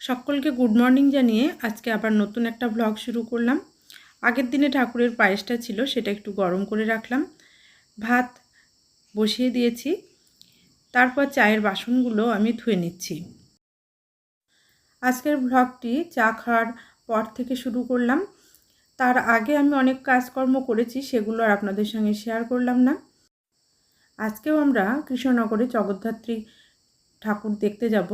সকলকে good morning জানিয়ে আজকে আবার নতুন একটা ব্লগ শুরু করলাম। আগের দিনে ঠাকুরের পায়েসটা ছিল, সেটা একটু গরম করে রাখলাম। ভাত বসিয়ে দিয়েছি, তারপর চায়ের বাসনগুলো আমি ধুয়ে নিচ্ছি। আজকের ব্লগটি চা খাওয়ার পর থেকে শুরু করলাম। তার আগে আমি অনেক কাজকর্ম করেছি, সেগুলো আর আপনাদের সঙ্গে শেয়ার করলাম না। আজকেও আমরা কৃষ্ণনগরে জগদ্ধাত্রী ঠাকুর দেখতে যাব।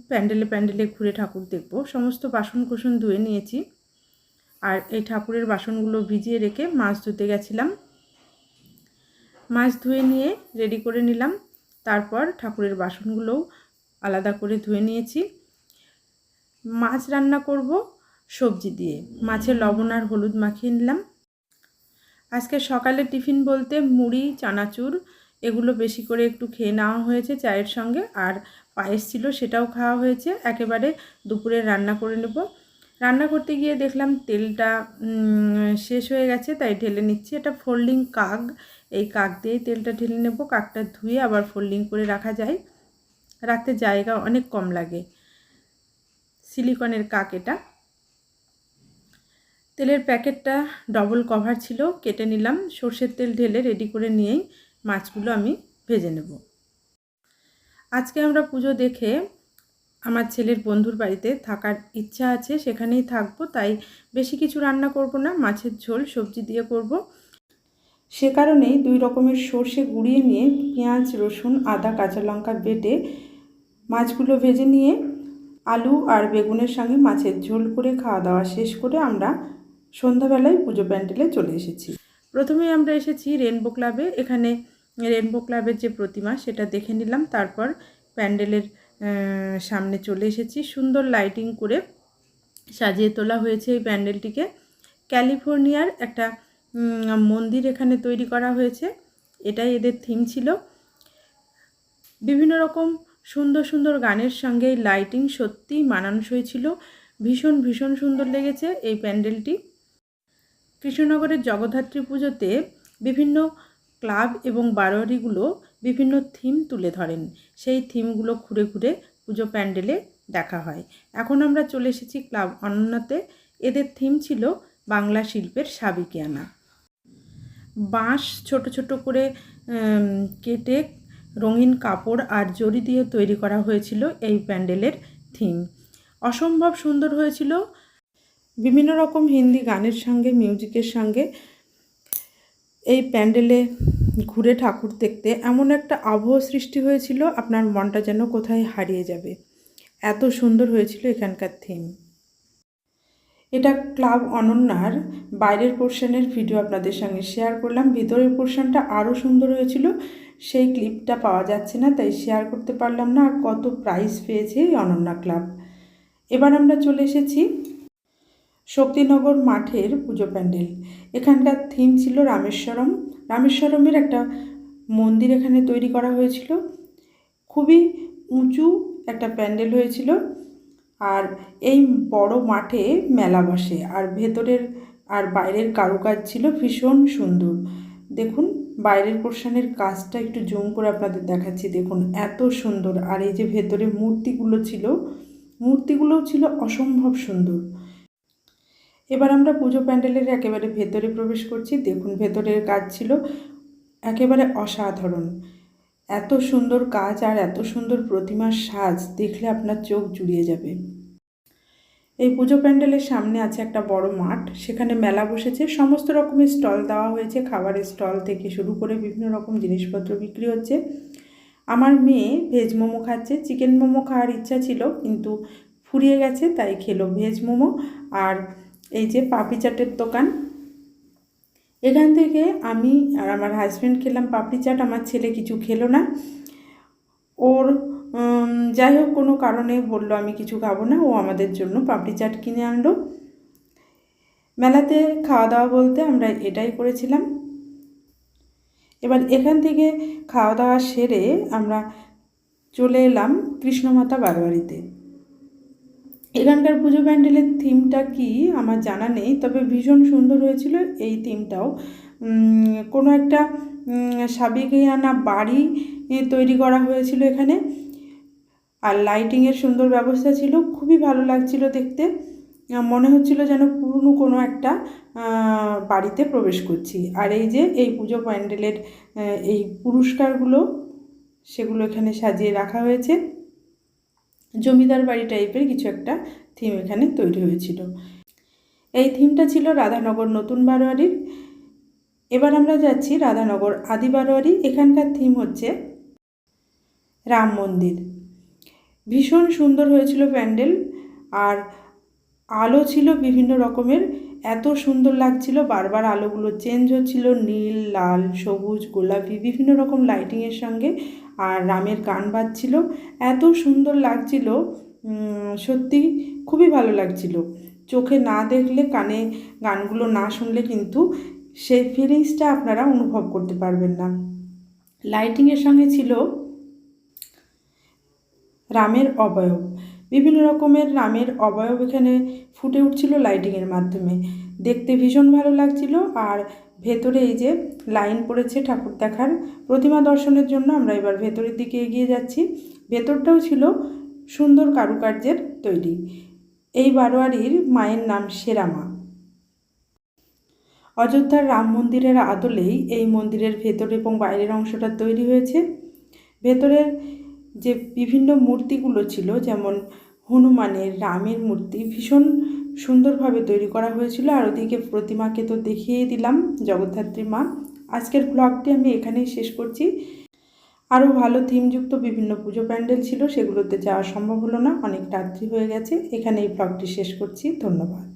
প্যান্ডেলে প্যান্ডেলে ঘুরে ঠাকুর দেখব। সমস্ত বাসন ধুয়ে নিয়েছি, আর এই ঠাকুরের বাসনগুলো ভিজিয়ে রেখে মাছ ধুতে গেছিলাম। মাছ ধুয়ে নিয়ে রেডি করে নিলাম, তারপর ঠাকুরের বাসনগুলোও আলাদা করে ধুয়ে নিয়েছি। মাছ রান্না করব সবজি দিয়ে, মাছের লবণ আর হলুদ মাখিয়ে নিলাম। আজকে সকালে টিফিন বলতে মুড়ি, চানাচুর এগুলো বেশি করে একটু খেয়ে নেওয়া হয়েছে চায়ের সঙ্গে, আর পায়েস ছিল সেটাও খাওয়া হয়েছে। একেবারে দুপুরে রান্না করে নেব। রান্না করতে গিয়ে দেখলাম তেলটা শেষ হয়ে গেছে, তাই ঢেলে নিচ্ছি। এটা ফোল্ডিং কাক, এই কাক দিয়েই তেলটা ঢেলে নেব। কাকটা ধুয়ে আবার ফোল্ডিং করে রাখা যায়, রাখতে জায়গা অনেক কম লাগে। সিলিকনের কাক এটা। তেলের প্যাকেটটা ডবল কভার ছিল, কেটে নিলাম। সর্ষের তেল ঢেলে রেডি করে নিয়েই মাছগুলো আমি ভেজে নেব। আজকে আমরা পুজো দেখে আমার ছেলের বন্ধুর বাড়িতে থাকার ইচ্ছা আছে, সেখানেই থাকবো। তাই বেশি কিছু রান্না করব না, মাছের ঝোল সবজি দিয়ে করব। সে কারণেই 2 রকমের সর্ষে গুঁড়িয়ে নিয়ে পেঁয়াজ, রসুন, আদা, কাঁচা লঙ্কা বেটে মাছগুলো ভেজে নিয়ে আলু আর বেগুনের সঙ্গে মাছের ঝোল করে খাওয়া দাওয়া শেষ করে আমরা সন্ধ্যাবেলায় পুজো প্যান্ডেলে চলে এসেছি। প্রথমে আমরা এসেছি রেনবো ক্লাবে। এখানে রেনবো ক্লাবের যে প্রতিমা সেটা দেখে নিলাম, তারপর প্যান্ডেলের সামনে চলে এসেছি। সুন্দর লাইটিং করে সাজিয়ে তোলা হয়েছে এই প্যান্ডেলটিকে। ক্যালিফোর্নিয়ার একটা মন্দির এখানে তৈরি করা হয়েছে, এটাই এদের থিম ছিল। বিভিন্ন রকম সুন্দর সুন্দর গানের সঙ্গে এই লাইটিং সত্যিই মানানসই ছিল। ভীষণ ভীষণ সুন্দর লেগেছে এই প্যান্ডেলটি। কৃষ্ণনগরের জগদ্ধাত্রী পুজোতে বিভিন্ন ক্লাব এবং বারোয়ারিগুলো বিভিন্ন থিম তুলে ধরেন, সেই থিমগুলো ঘুরে ঘুরে পুজো প্যান্ডেলে দেখা হয়। এখন আমরা চলে এসেছি ক্লাব অনন্যাতে। এদের থিম ছিল বাংলা শিল্পের সাবেকিয়ানা। বাঁশ ছোট ছোট করে কেটে রঙিন কাপড় আর জরি দিয়ে তৈরি করা হয়েছিল এই প্যান্ডেলের থিম। অসম্ভব সুন্দর হয়েছিল। বিভিন্ন রকম হিন্দি গানের সঙ্গে মিউজিকের সঙ্গে এই প্যান্ডেলে ঘুরে ঠাকুর দেখতে এমন একটা আবহ সৃষ্টি হয়েছিল, আপনার মনটা যেন কোথায় হারিয়ে যাবে। এত সুন্দর হয়েছিল এখানকার থিম। এটা ক্লাব অনন্যার বাইরের পোর্শনের ভিডিও আপনাদের সঙ্গে শেয়ার করলাম। ভিতরের পোর্শনটা আরও সুন্দর হয়েছিল, সেই ক্লিপটা পাওয়া যাচ্ছে না, তাই শেয়ার করতে পারলাম না। আর কত প্রাইজ পেয়েছে এই অনন্যা ক্লাব। এবার আমরা চলে এসেছি শক্তিনগর মাঠের পুজো প্যান্ডেল। এখানকার থিম ছিল রামেশ্বরম। রামেশ্বরমের একটা মন্দির এখানে তৈরি করা হয়েছিল। খুবই উঁচু একটা প্যান্ডেল হয়েছিল, আর এই বড় মাঠে মেলা বসে। আর ভেতরের আর বাইরের কারুকাজ ছিল ভীষণ সুন্দর। দেখুন বাইরের পোর্শনের কাজটা একটু জুম করে আপনাদের দেখাচ্ছি। দেখুন এত সুন্দর। আর এই যে ভেতরে মূর্তিগুলোও ছিল অসম্ভব সুন্দর। এবার আমরা পুজো প্যান্ডেলের একেবারে ভেতরে প্রবেশ করছি। দেখুন ভেতরের কাজ ছিল একেবারে অসাধারণ। এত সুন্দর কাজ আর এত সুন্দর প্রতিমার সাজ দেখলে আপনার চোখ জুড়িয়ে যাবে। এই পুজো প্যান্ডেলের সামনে আছে একটা বড় মাঠ, সেখানে মেলা বসেছে। সমস্ত রকমের স্টল দেওয়া হয়েছে, খাবারের স্টল থেকে শুরু করে বিভিন্ন রকম জিনিসপত্র বিক্রি হচ্ছে। আমার মেয়ে ভেজ মোমো খাচ্ছে। চিকেন মোমো খাওয়ার ইচ্ছা ছিল কিন্তু ফুরিয়ে গেছে, তাই খেলো ভেজ মোমো। আর এই যে পাপড়ি চাটের দোকান, এখান থেকে আমি আর আমার হাজব্যান্ড খেলাম পাপড়ি চাট। আমার ছেলে কিছু খেলো না। ওর যাই হোক কোনো কারণে বললো আমি কিছু খাবো না, ও আমাদের জন্য পাপড়ি চাট কিনে আনলো। মেলাতে খাওয়া দাওয়া বলতে আমরা এটাই করেছিলাম। এবার এখান থেকে খাওয়া দাওয়া সেরে আমরা চলে এলাম কৃষ্ণমাতা বারোয়ারিতে। এখানকার পুজো প্যান্ডেলের থিমটা কি আমার জানা নেই, তবে ভীষণ সুন্দর হয়েছিল এই থিমটাও। কোনো একটা সাবেকিয়ানা বাড়ি তৈরি করা হয়েছিল এখানে। আর লাইটিংয়ের সুন্দর ব্যবস্থা ছিল, খুবই ভালো লাগছিল দেখতে। মনে হচ্ছিল যেন পুরনো কোনো একটা বাড়িতে প্রবেশ করছি। আর এই যে এই পুজো প্যান্ডেলের এই পুরস্কারগুলো, সেগুলো এখানে সাজিয়ে রাখা হয়েছে। জমিদার বাড়ি টাইপের কিছু একটা থিম এখানে তৈরি হয়েছিল। এই থিমটা ছিল রাধানগর নতুন বারোয়ারির। এবার আমরা যাচ্ছি রাধানগর আদি বারোয়ারি। এখানকার থিম হচ্ছে রাম মন্দির। ভীষণ সুন্দর হয়েছিল প্যান্ডেল, আর আলো ছিল বিভিন্ন রকমের, এত সুন্দর লাগছিল। বারবার আলোগুলো চেঞ্জ হচ্ছিল, নীল, লাল, সবুজ, গোলাপি, বিভিন্ন রকম লাইটিংয়ের সঙ্গে। আর রামের গান বাজছিল, এত সুন্দর লাগছিল, সত্যি খুবই ভালো লাগছিল। চোখে না দেখলে, কানে গানগুলো না শুনলে কিন্তু সেই ফিলিংসটা আপনারা অনুভব করতে পারবেন না। লাইটিংয়ের সঙ্গে ছিল রামের অবয়ব, বিভিন্ন রকমের রামের অবয়ব এখানে ফুটে উঠছিল লাইটিংয়ের মাধ্যমে। দেখতে ভীষণ ভালো লাগছিল। আর ভেতরে এই যে লাইন পড়েছে ঠাকুর দেখার, প্রতিমা দর্শনের জন্য আমরা এবার ভেতরের দিকে এগিয়ে যাচ্ছি। ভেতরটাও ছিল সুন্দর কারুকার্যের তৈরি। এই বারোয়ারির মায়ের নাম সেরামা। অযোধ্যার রাম মন্দিরের আদলেই এই মন্দিরের ভেতর এবং বাইরের অংশটা তৈরি হয়েছে। ভেতরের যে বিভিন্ন মূর্তিগুলো ছিল, যেমন হনুমানের, রামের মূর্তি ভীষণ সুন্দরভাবে তৈরি করা হয়েছিল। আর ওদিকে প্রতিমাকে তো দেখিয়েই দিলাম, জগদ্ধাত্রী মা। আজকের ব্লগটি আমি এখানেই শেষ করছি। আরও ভালো থিমযুক্ত বিভিন্ন পুজো প্যান্ডেল ছিল, সেগুলোতে যাওয়া সম্ভব হলো না, অনেক রাত্রি হয়ে গেছে। এখানে এই ব্লগটি শেষ করছি। ধন্যবাদ।